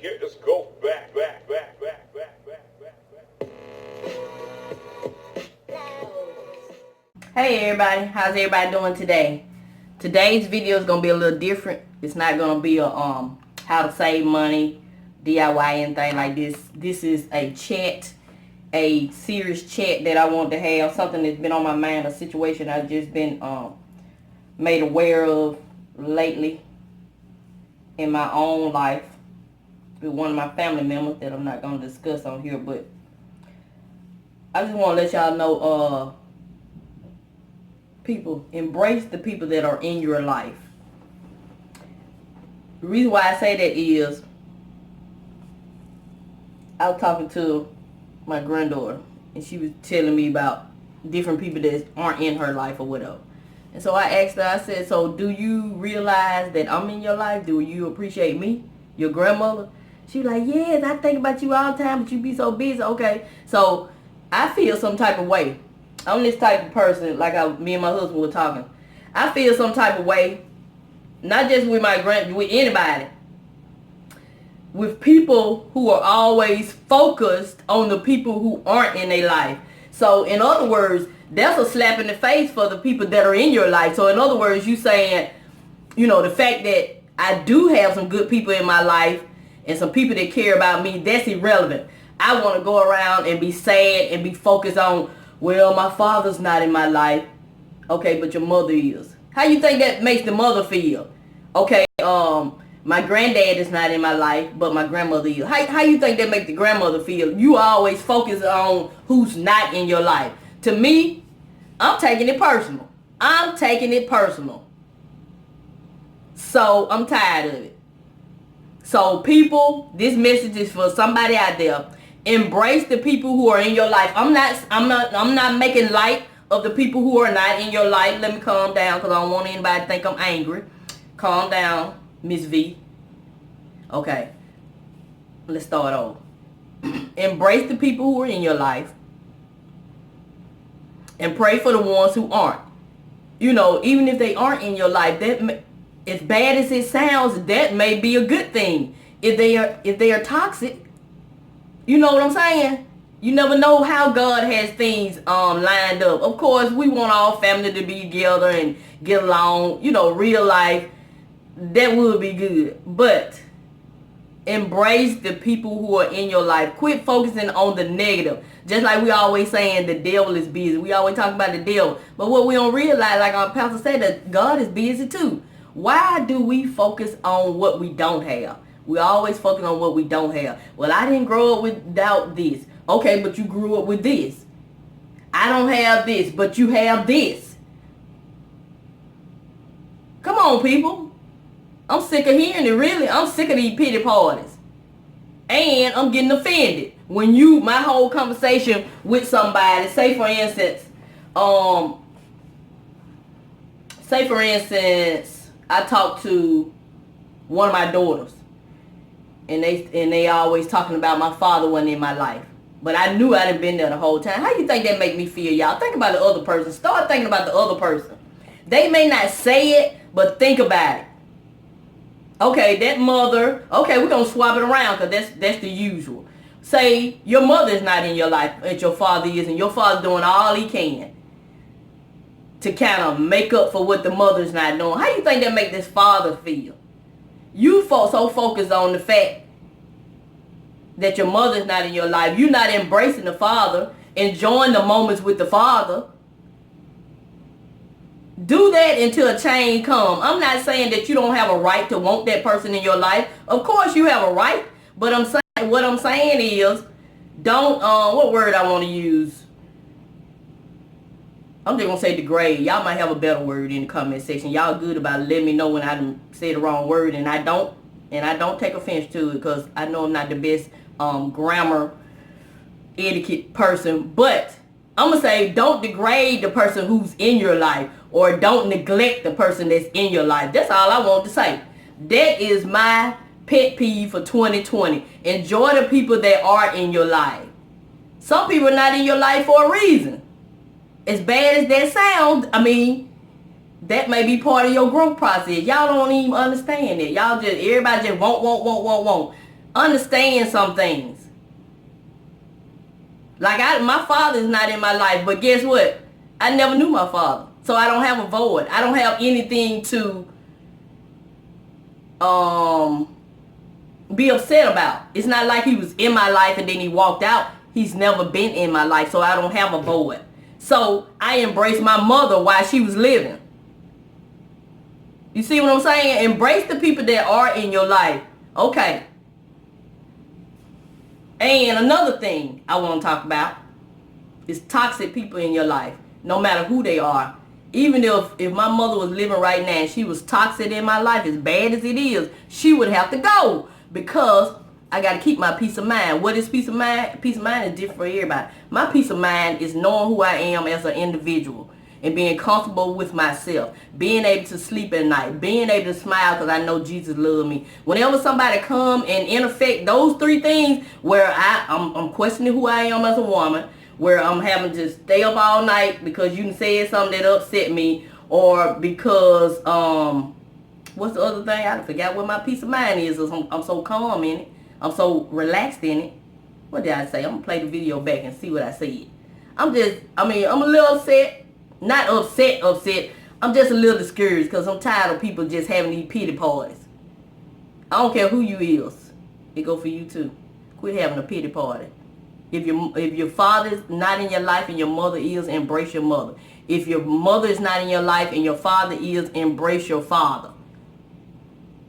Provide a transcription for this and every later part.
Just go back. Hey everybody, how's everybody doing today? Today's video is gonna be a little different. It's not gonna be a how to save money, DIY, anything like this. This is a chat, a serious chat that I want to have, something that's been on my mind, a situation I've just been made aware of lately in my own life with one of my family members that I'm not gonna discuss on here, but I just want to let y'all know, people, embrace the people that are in your life. The reason why I say that is I was talking to my granddaughter and she was telling me about different people that aren't in her life or whatever. And so I asked her, I said, so do you realize that I'm in your life? Do you appreciate me, your grandmother? She was like, yes, I think about you all the time, but you be so busy. Okay, so I feel some type of way. I'm this type of person, like me and my husband were talking. I feel some type of way, not just with with anybody, with people who are always focused on the people who aren't in their life. So in other words, that's a slap in the face for the people that are in your life. So in other words, you saying, you know, the fact that I do have some good people in my life and some people that care about me, that's irrelevant. I want to go around and be sad and be focused on, well, my father's not in my life. Okay, but your mother is. How you think that makes the mother feel? Okay, my granddad is not in my life, but my grandmother is. How you think that makes the grandmother feel? You always focus on who's not in your life. To me, I'm taking it personal. I'm taking it personal. So I'm tired of it. So people, this message is for somebody out there. Embrace the people who are in your life. I'm not making light of the people who are not in your life. Let me calm down because I don't want anybody to think I'm angry. Calm down, Mrs Vee. Okay. Let's start over. Embrace the people who are in your life. And pray for the ones who aren't. You know, even if they aren't in your life, that as bad as it sounds, that may be a good thing. If they are toxic, you know what I'm saying? You never know how God has things lined up. Of course, we want all family to be together and get along. You know, real life, that would be good. But embrace the people who are in your life. Quit focusing on the negative. Just like we always saying the devil is busy. We always talk about the devil. But what we don't realize, like our pastor said, that God is busy too. Why do we focus on what we don't have? We always focus on what we don't have. Well, I didn't grow up without this. Okay, but you grew up with this. I don't have this, but you have this. Come on, people. I'm sick of hearing it, really. I'm sick of these pity parties. And I'm getting offended. When my whole conversation with somebody, say for instance, I talked to one of my daughters. And they always talking about my father wasn't in my life. But I knew I hadn't been there the whole time. How you think that make me feel, y'all? Think about the other person. Start thinking about the other person. They may not say it, but think about it. Okay, that mother, okay, we're going to swap it around because that's the usual. Say your mother is not in your life, but your father is, and your father's doing all he can to kind of make up for what the mother's not doing. How you think that make this father feel? You so focused on the fact that your mother's not in your life. You're not embracing the father, enjoying the moments with the father. Do that until a change comes. I'm not saying that you don't have a right to want that person in your life. Of course you have a right. But what I'm saying is, don't, what word I want to use? I'm just going to say degrade. Y'all might have a better word in the comment section. Y'all good about letting me know when I done say the wrong word, and I don't take offense to it because I know I'm not the best grammar etiquette person. But I'm going to say don't degrade the person who's in your life, or don't neglect the person that's in your life. That's all I want to say. That is my pet peeve for 2020. Enjoy the people that are in your life. Some people are not in your life for a reason. As bad as that sounds, I mean, that may be part of your growth process. Y'all don't even understand it. Y'all just, everybody just want. understand some things. Like my father is not in my life, but guess what? I never knew my father. So I don't have a void. I don't have anything to be upset about. It's not like he was in my life and then he walked out. He's never been in my life, so I don't have a void. So I embraced my mother while she was living. You see what I'm saying? Embrace the people that are in your life. Okay. And another thing I want to talk about is toxic people in your life, no matter who they are. Even if my mother was living right now and she was toxic in my life, as bad as it is, she would have to go, because I got to keep my peace of mind. What is peace of mind? Peace of mind is different for everybody. My peace of mind is knowing who I am as an individual and being comfortable with myself, being able to sleep at night, being able to smile because I know Jesus loves me. Whenever somebody come and interfere those three things, where I'm questioning who I am as a woman, where I'm having to stay up all night because you said something that upset me, or because what's the other thing? I forgot what my peace of mind is. I'm so calm in it. I'm so relaxed in it. What did I say? I'm gonna play the video back and see what I said. I'm a little upset. Not upset. I'm just a little discouraged because I'm tired of people just having these pity parties. I don't care who you is. It go for you too. Quit having a pity party. If your father's not in your life and your mother is, embrace your mother. If your mother is not in your life and your father is, embrace your father.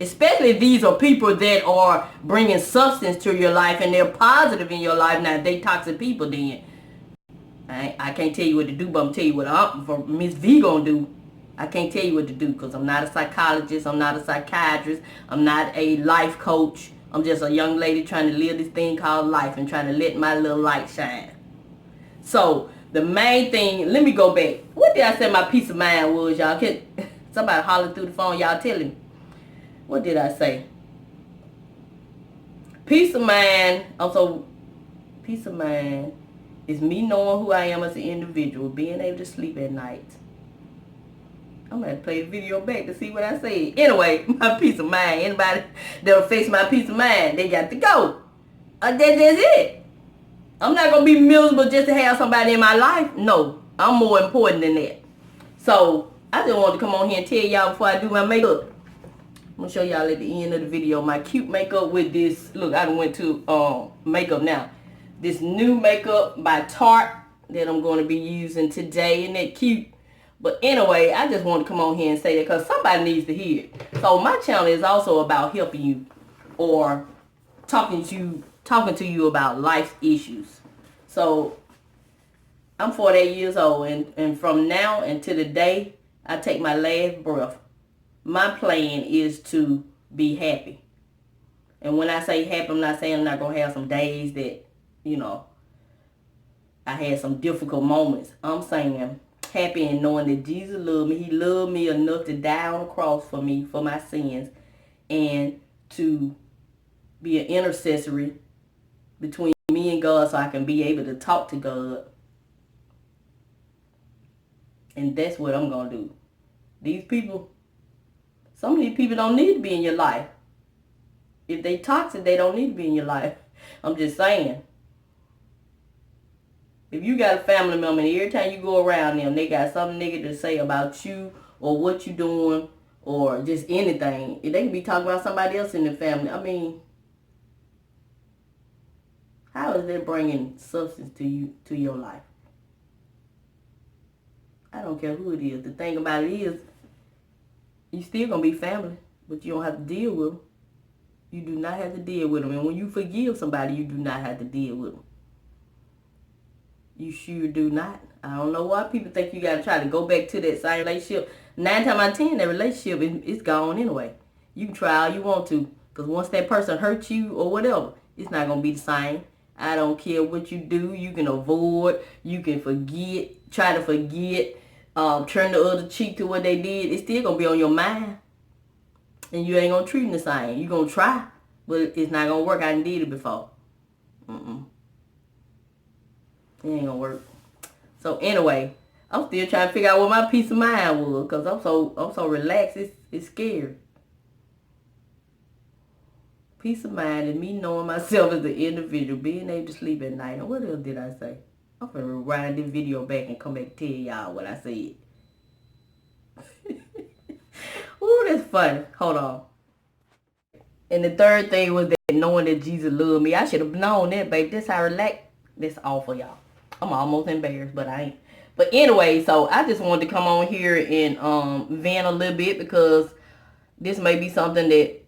Especially if these are people that are bringing substance to your life and they're positive in your life. Now, if they toxic people, then I can't tell you what to do, but I'm tell you what Mrs Vee gonna do. I can't tell you what to do because I'm not a psychologist. I'm not a psychiatrist. I'm not a life coach. I'm just a young lady trying to live this thing called life and trying to let my little light shine. So the main thing, let me go back. What did I say my peace of mind was, y'all? Somebody holler through the phone, y'all tell him. What did I say? Peace of mind. Also, peace of mind is me knowing who I am as an individual, being able to sleep at night. I'm going to play the video back to see what I said. Anyway, my peace of mind. Anybody that'll face my peace of mind, they got to go. That's it. I'm not going to be miserable just to have somebody in my life. No, I'm more important than that. So, I just wanted to come on here and tell y'all before I do my makeup. I'm going to show y'all at the end of the video my cute makeup with this. Look, I done went to makeup now. This new makeup by Tarte that I'm going to be using today. Isn't that cute? But anyway, I just want to come on here and say that because somebody needs to hear it. So my channel is also about helping you or talking to you about life issues. So I'm 48 years old, and from now until the day I take my last breath, my plan is to be happy. And when I say happy, I'm not saying I'm not going to have some days that, I had some difficult moments. I'm saying happy and knowing that Jesus loved me. He loved me enough to die on the cross for me, for my sins, and to be an intercessory between me and God so I can be able to talk to God. And that's what I'm going to do. These people, some of these people don't need to be in your life. If they toxic, they don't need to be in your life. I'm just saying. If you got a family member and every time you go around them, they got something negative to say about you or what you doing or just anything, they can be talking about somebody else in the family. I mean, how is that bringing substance to your life? I don't care who it is. The thing about it is, you still going to be family, but you don't have to deal with them. You do not have to deal with them. And when you forgive somebody, you do not have to deal with them. You sure do not. I don't know why people think you got to try to go back to that same relationship. 9 times out of 10, that relationship is gone anyway. You can try all you want to. Because once that person hurts you or whatever, it's not going to be the same. I don't care what you do. You can avoid. You can forget. Try to forget. Turn the other cheek to what they did. It's still going to be on your mind. And you ain't going to treat them the same. You're going to try. But it's not going to work. I done did it before. It ain't gonna work. So anyway, I'm still trying to figure out what my peace of mind was, because I'm so relaxed. It's scary. Peace of mind and me knowing myself as an individual, being able to sleep at night. And what else did I say? I'm gonna rewind this video back and come back and tell y'all what I said. Ooh, that's funny. Hold on. And the third thing was that knowing that Jesus loved me. I should have known that, baby. That's how I relax. That's all for y'all. I'm almost embarrassed, but I ain't. But anyway, so I just wanted to come on here and vent a little bit because this may be something that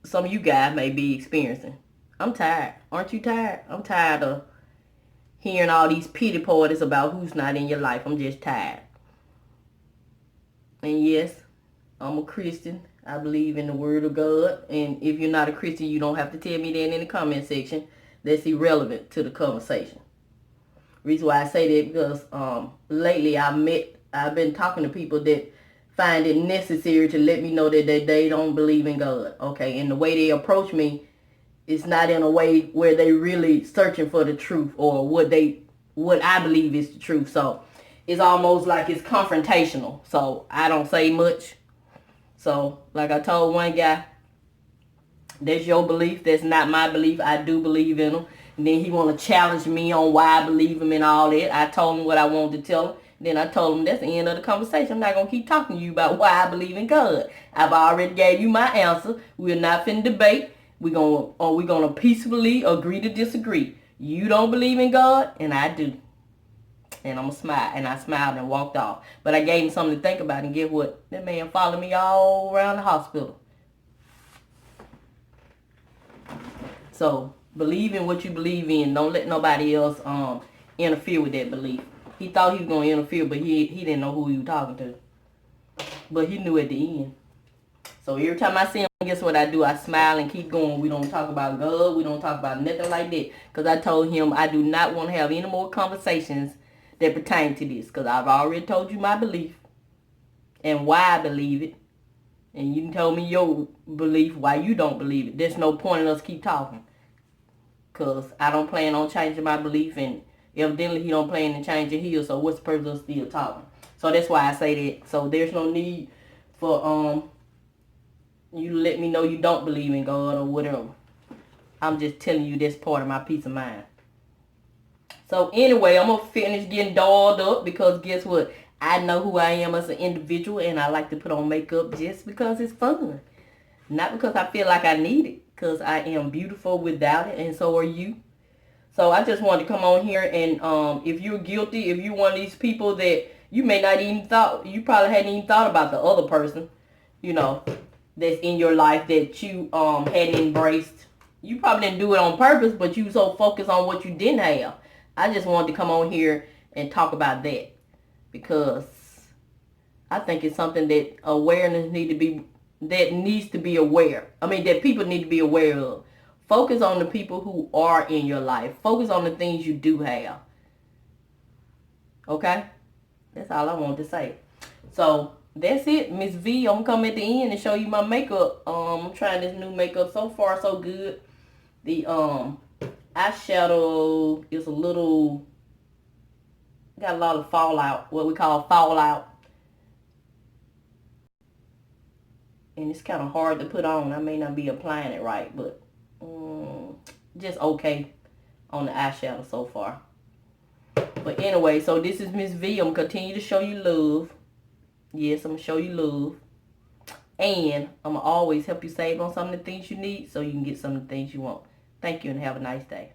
some of you guys may be experiencing. I'm tired. Aren't you tired? I'm tired of hearing all these pity parties about who's not in your life. I'm just tired. And yes, I'm a Christian. I believe in the word of God. And if you're not a Christian, you don't have to tell me that in the comment section. That's irrelevant to the conversation. Reason why I say that because lately I've been talking to people that find it necessary to let me know that they don't believe in God. Okay, and the way they approach me is not in a way where they really searching for the truth or what I believe is the truth. So it's almost like it's confrontational. So I don't say much. So like I told one guy, that's your belief. That's not my belief. I do believe in them. And then he want to challenge me on why I believe him and all that. I told him what I wanted to tell him. Then I told him that's the end of the conversation. I'm not going to keep talking to you about why I believe in God. I've already gave you my answer. We're not finna debate. We're gonna peacefully agree to disagree. You don't believe in God, and I do. And I'm going to smile. And I smiled and walked off. But I gave him something to think about. And guess what? That man followed me all around the hospital. So believe in what you believe in. Don't let nobody else interfere with that belief. He thought he was going to interfere, but he didn't know who he was talking to. But he knew at the end. So every time I see him, guess what I do? I smile and keep going. We don't talk about God. We don't talk about nothing like that. Because I told him I do not want to have any more conversations that pertain to this. Because I've already told you my belief and why I believe it. And you can tell me your belief, why you don't believe it. There's no point in us keep talking. Because I don't plan on changing my belief, and evidently he don't plan to change his, so what's the purpose of still talking? So that's why I say that. So there's no need for you to let me know you don't believe in God or whatever. I'm just telling you that's part of my peace of mind. So anyway, I'm going to finish getting dolled up because guess what? I know who I am as an individual, and I like to put on makeup just because it's fun. Not because I feel like I need it. Because I am beautiful without it, and so are you. So I just wanted to come on here and if you're guilty, if you're one of these people that you may not even you probably hadn't even thought about the other person, you know, that's in your life that you hadn't embraced. You probably didn't do it on purpose, but you were so focused on what you didn't have. I just wanted to come on here and talk about that because I think it's something that awareness needs to be aware. I mean, that people need to be aware of. Focus on the people who are in your life. Focus on the things you do have. Okay? That's all I wanted to say. So, that's it. Miss V, I'm going to come at the end and show you my makeup. I'm trying this new makeup. So far, so good. The eyeshadow is a little, got a lot of fallout. What we call fallout. And it's kind of hard to put on. I may not be applying it right, but just okay on the eyeshadow so far. But anyway, so this is Miss V. I'm going to continue to show you love. Yes, I'm going to show you love. And I'm going to always help you save on some of the things you need so you can get some of the things you want. Thank you and have a nice day.